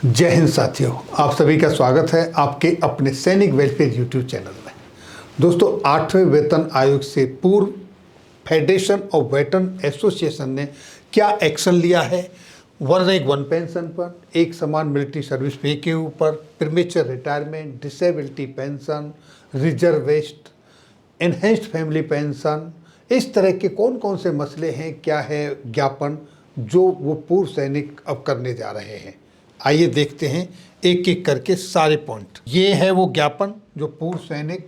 जय हिंद साथियों, आप सभी का स्वागत है आपके अपने सैनिक वेलफेयर यूट्यूब चैनल में। दोस्तों, 8वें वेतन आयोग से पूर्व फेडरेशन ऑफ वेटरन एसोसिएशन ने क्या एक्शन लिया है? वन रैंक वन पेंशन पर, एक समान मिलिट्री सर्विस पे के ऊपर, premature retirement, disability pension, reservist, enhanced family pension, इस तरह के कौन कौन से मसले हैं, क्या है ज्ञापन जो वो पूर्व सैनिक अब करने जा रहे हैं। आइए देखते हैं एक एक करके सारे पॉइंट। ये है वो ज्ञापन जो पूर्व सैनिक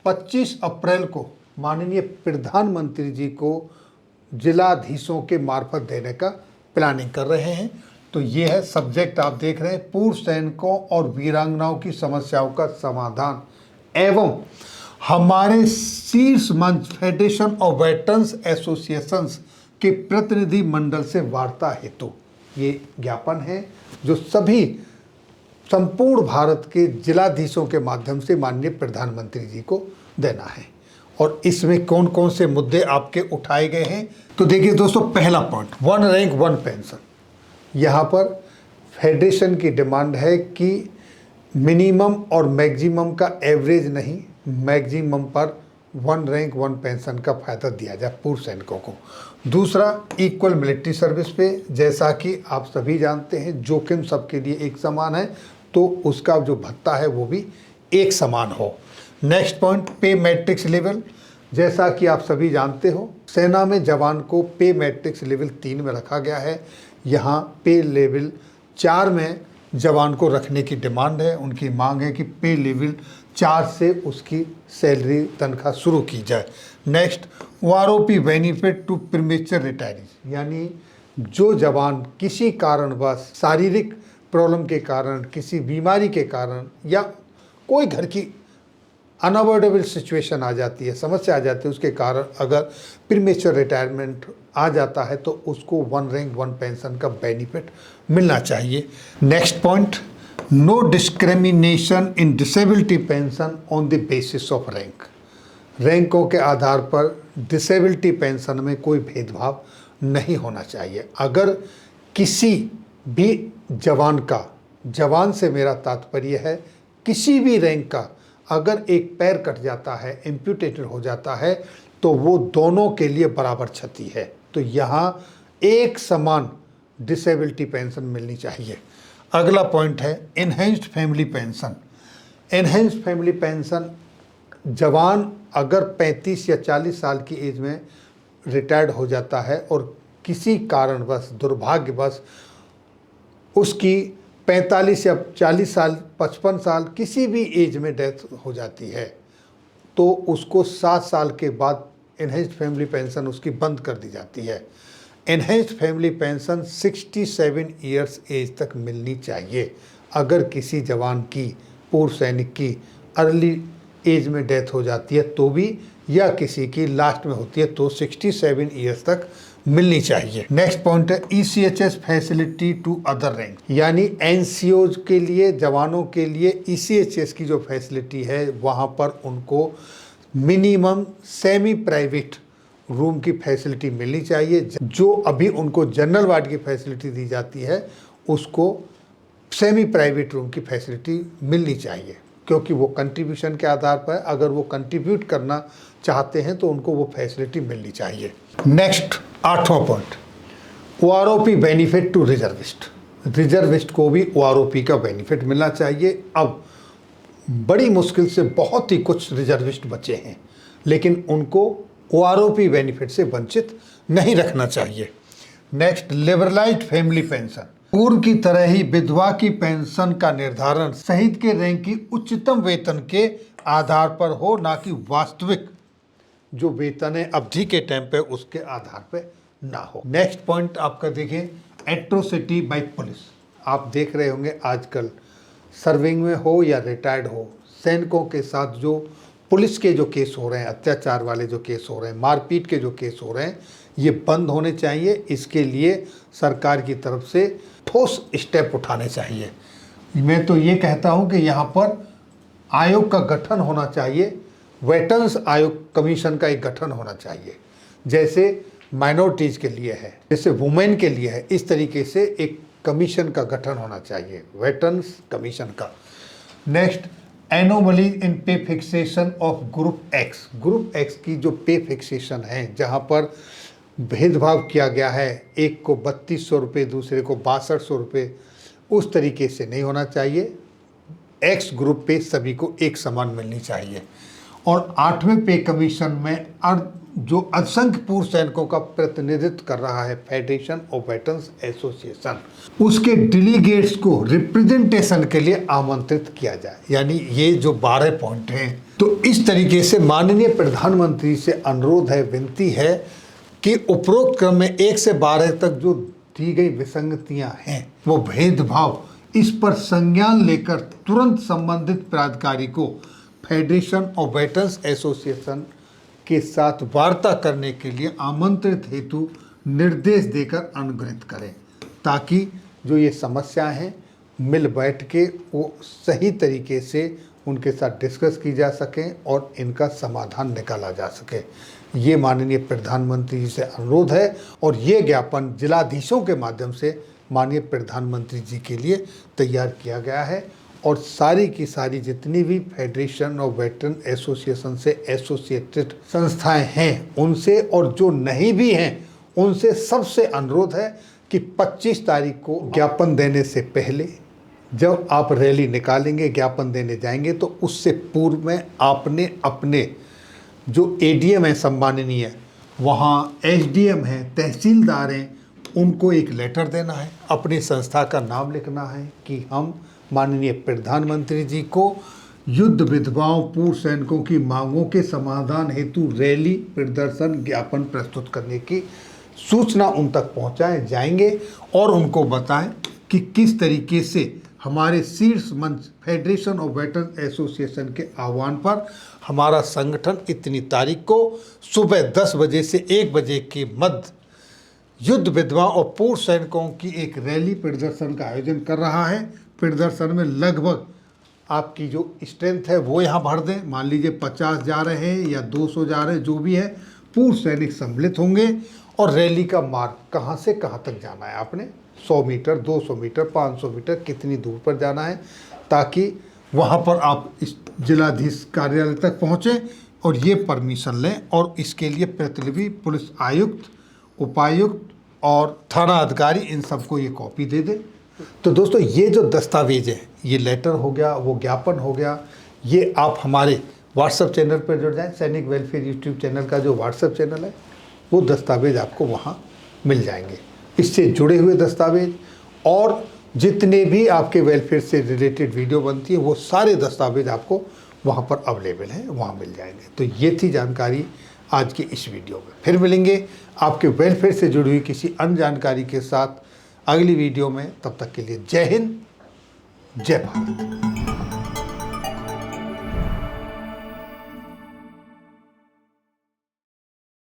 25 अप्रैल को माननीय प्रधानमंत्री जी को जिलाधीशों के मार्फत देने का प्लानिंग कर रहे हैं। तो ये है सब्जेक्ट, आप देख रहे हैं, पूर्व सैनिकों और वीरांगनाओं की समस्याओं का समाधान एवं हमारे शीर्ष मंच फेडरेशन ऑफ वेटरन्स एसोसिएशंस के प्रतिनिधि मंडल से वार्ता हेतु ये ज्ञापन है जो सभी संपूर्ण भारत के जिलाधीशों के माध्यम से माननीय प्रधानमंत्री जी को देना है। और इसमें कौन कौन से मुद्दे आपके उठाए गए हैं, तो देखिए दोस्तों, पहला point, one rank one pension. यहाँ पर फेडरेशन की डिमांड है कि मिनिमम और मैक्सिमम का एवरेज नहीं, मैक्सिमम पर वन रैंक वन पेंशन का फ़ायदा दिया जाए पूर्व सैनिकों को। दूसरा, इक्वल मिलिट्री सर्विस पे, जैसा कि आप सभी जानते हैं जोखिम सबके लिए एक समान है, तो उसका जो भत्ता है वो भी एक समान हो। नेक्स्ट पॉइंट, पे मैट्रिक्स लेवल। जैसा कि आप सभी जानते हो, सेना में जवान को पे मैट्रिक्स लेवल 3 में रखा गया है, यहाँ पे लेवल 4 में जवान को रखने की डिमांड है। उनकी मांग है कि पे लेवल 4 से उसकी सैलरी तनख्वाह शुरू की जाए। Next, OROP benefit to premature retirees, यानी जो जवान किसी कारणवश शारीरिक प्रॉब्लम के कारण, किसी बीमारी के कारण या कोई घर की अनअवॉइडेबल सिचुएशन आ जाती है, समस्या आ जाती है, उसके कारण अगर प्रीमेच्योर रिटायरमेंट आ जाता है तो उसको वन रैंक वन पेंशन का बेनिफिट मिलना चाहिए। Next point, no discrimination in disability pension on the basis of rank. रैंकों के आधार पर डिसेबिलिटी पेंशन में कोई भेदभाव नहीं होना चाहिए। अगर किसी भी जवान का, जवान से मेरा तात्पर्य है किसी भी रैंक का, अगर एक पैर कट जाता है, एम्प्यूटेटेड हो जाता है, तो वो दोनों के लिए बराबर क्षति है। तो यहाँ एक समान डिसेबिलिटी पेंशन मिलनी चाहिए। अगला पॉइंट है enhanced family pension. Enhanced family pension, जवान अगर 35 या 40 साल की एज में रिटायर्ड हो जाता है और किसी कारणवश, दुर्भाग्यवश उसकी 45 या 40 साल, 55 साल, किसी भी एज में डेथ हो जाती है, तो उसको 7 साल के बाद एनहेंस्ड फैमिली पेंशन उसकी बंद कर दी जाती है। Enhanced family pension 67 years age तक मिलनी चाहिए। अगर किसी जवान की, पूर्व सैनिक की अर्ली एज में डेथ हो जाती है तो भी, या किसी की लास्ट में होती है तो 67 ईयर्स तक मिलनी चाहिए। नेक्स्ट पॉइंट है ECHS facility to other rank, यानी एनसीओ के लिए, जवानों के लिए ईसीएचएस की जो फैसिलिटी है वहाँ पर उनको मिनिमम सेमी प्राइवेट रूम की फैसिलिटी मिलनी चाहिए। जो अभी उनको जनरल वार्ड की फैसिलिटी दी जाती है उसको सेमी प्राइवेट रूम की फैसिलिटी मिलनी चाहिए, क्योंकि वो कंट्रीब्यूशन के आधार पर, अगर वो कंट्रीब्यूट करना चाहते हैं तो उनको वो फैसिलिटी मिलनी चाहिए। नेक्स्ट, 8वां point, OROP benefit to reservist. Reservist को भी ओआरओपी का बेनिफिट मिलना चाहिए। अब बड़ी मुश्किल से बहुत ही कुछ रिजर्विस्ट बचे हैं, लेकिन उनको ओआरओपी बेनिफिट से वंचित नहीं रखना चाहिए। Next, liberalised family pension. पूर्व की तरह ही विधवा की पेंशन का निर्धारण शहीद के रैंक की उच्चतम वेतन के आधार पर हो, ना कि वास्तविक जो वेतन है अवधि के टाइम पे उसके आधार पे ना हो। नेक्स्ट पॉइंट आपका देखिए, एट्रोसिटी बाय पुलिस। आप देख रहे होंगे आजकल सर्विंग में हो या रिटायर्ड हो, सैनिकों के साथ जो पुलिस के जो केस हो रहे हैं, अत्याचार वाले जो केस हो रहे हैं, मारपीट के जो केस हो रहे हैं, ये बंद होने चाहिए। इसके लिए सरकार की तरफ से ठोस स्टेप उठाने चाहिए। मैं तो ये कहता हूँ कि यहाँ पर आयोग का गठन होना चाहिए, वेटरन्स आयोग कमीशन का एक गठन होना चाहिए, जैसे माइनॉरिटीज़ के लिए है, जैसे वुमेन के लिए है, इस तरीके से एक कमीशन का गठन होना चाहिए, वेटरन्स कमीशन का। नेक्स्ट, एनोमली इन पे fixation of group x. Group x की जो पे फिक्सेशन है, जहाँ पर भेदभाव किया गया है, एक को 3200 रुपये, दूसरे को 6200 रुपये, उस तरीके से नहीं होना चाहिए। एक्स ग्रुप पे सभी को एक समान मिलनी चाहिए। और 8वें पे कमीशन में जो असंख्य पूर्व सैनिकों का प्रतिनिधित्व कर रहा है फेडरेशन ऑफ वेटरन्स एसोसिएशन, उसके डेलीगेट्स को रिप्रेजेंटेशन के लिए आमंत्रित किया जाए। यानी ये जो 12 पॉइंट हैं, तो इस तरीके से माननीय प्रधानमंत्री से अनुरोध है, विनती है कि उपरोक्त क्रम में 1 से 12 तक जो दी गई विसंगतियां हैं, वो भेदभाव, इस पर संज्ञान लेकर तुरंत संबंधित प्राधिकारी को फेडरेशन ऑफ वेटरन्स एसोसिएशन के साथ वार्ता करने के लिए आमंत्रित हेतु निर्देश देकर अनुग्रहित करें, ताकि जो ये समस्या हैं मिल बैठ के वो सही तरीके से उनके साथ डिस्कस की जा सकें और इनका समाधान निकाला जा सके। ये माननीय प्रधानमंत्री जी से अनुरोध है और ये ज्ञापन जिलाधीशों के माध्यम से माननीय प्रधानमंत्री जी के लिए तैयार किया गया है। और सारी की सारी जितनी भी फेडरेशन ऑफ वेटरन एसोसिएशन से एसोसिएटेड संस्थाएं हैं, उनसे और जो नहीं भी हैं उनसे सबसे अनुरोध है कि 25 तारीख को ज्ञापन देने से पहले, जब आप रैली निकालेंगे, ज्ञापन देने जाएंगे, तो उससे पूर्व में आपने अपने जो एडीएम है सम्माननीय, वहाँ एसडीएम हैं, तहसीलदार हैं, उनको एक लेटर देना है, अपनी संस्था का नाम लिखना है कि हम माननीय प्रधानमंत्री जी को युद्ध विधवाओं, पूर्व सैनिकों की मांगों के समाधान हेतु रैली, प्रदर्शन, ज्ञापन प्रस्तुत करने की सूचना उन तक पहुंचाएं जाएंगे और उनको बताएं कि किस तरीके से हमारे शीर्ष मंच फेडरेशन ऑफ वेटरन एसोसिएशन के आह्वान पर हमारा संगठन इतनी तारीख को सुबह 10 बजे से 1 बजे के मध्य युद्ध विधवा और पूर्व सैनिकों की एक रैली, प्रदर्शन का आयोजन कर रहा है। प्रदर्शन में लगभग आपकी जो स्ट्रेंथ है वो यहाँ भर दें। मान लीजिए 50 जा रहे हैं या 200 जा रहे हैं, जो भी है, पूर्व सैनिक सम्मिलित होंगे। और रैली का मार्ग कहाँ से कहाँ तक जाना है, आपने 100 मीटर, 200 मीटर, 500 मीटर, कितनी दूर पर जाना है, ताकि वहाँ पर आप इस जिलाधीश कार्यालय तक पहुँचें और ये परमिशन लें। और इसके लिए प्रतिनिधि पुलिस आयुक्त, उपायुक्त और थाना अधिकारी, इन सबको ये कॉपी दे दें। तो दोस्तों, ये जो दस्तावेज है, ये लेटर हो गया, वो ज्ञापन हो गया, ये आप हमारे व्हाट्सएप चैनल पर जुड़ जाएं। सैनिक वेलफेयर यूट्यूब चैनल का जो व्हाट्सएप चैनल है, वो दस्तावेज आपको वहाँ मिल जाएंगे। इससे जुड़े हुए दस्तावेज और जितने भी आपके वेलफेयर से रिलेटेड वीडियो बनती है, वो सारे दस्तावेज आपको वहाँ पर अवेलेबल हैं, वहाँ मिल जाएंगे। तो ये थी जानकारी आज के इस वीडियो में। फिर मिलेंगे आपके वेलफेयर से जुड़ी हुई किसी अन्य जानकारी के साथ अगली वीडियो में। तब तक के लिए जय हिंद, जय भारत।